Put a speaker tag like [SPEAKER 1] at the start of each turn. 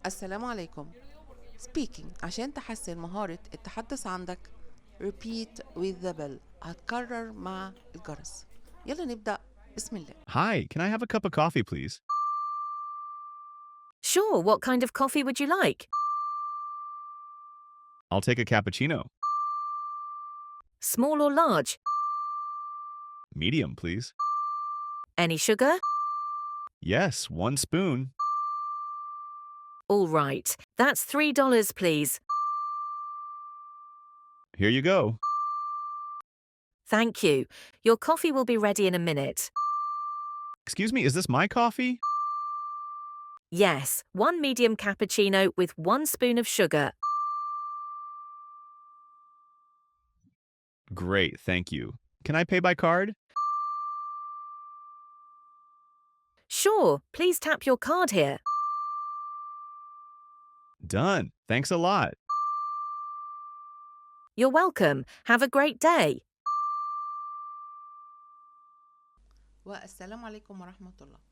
[SPEAKER 1] السلام عليكم. Speaking عشان تحسن مهارة التحدث عندك. Repeat with the bell. هتكرر مع الجرس. يلا نبدأ. بسم الله.
[SPEAKER 2] Hi, can I have a cup of coffee, please?
[SPEAKER 3] Sure, what kind of coffee would you like?
[SPEAKER 2] I'll take a cappuccino.
[SPEAKER 3] Small or large?
[SPEAKER 2] Medium, please.
[SPEAKER 3] Any sugar?
[SPEAKER 2] Yes, 1 spoon.
[SPEAKER 3] All right, that's $3, please.
[SPEAKER 2] Here you go.
[SPEAKER 3] Thank you. Your coffee will be ready in a minute.
[SPEAKER 2] Excuse me, is this my coffee?
[SPEAKER 3] Yes, 1 medium cappuccino with 1 spoon of sugar.
[SPEAKER 2] Great, thank you. Can I pay by card?
[SPEAKER 3] Sure, please tap your card here.
[SPEAKER 2] Done. Thanks a lot.
[SPEAKER 3] You're welcome. Have a great day.
[SPEAKER 1] والسلام عليكم ورحمة الله.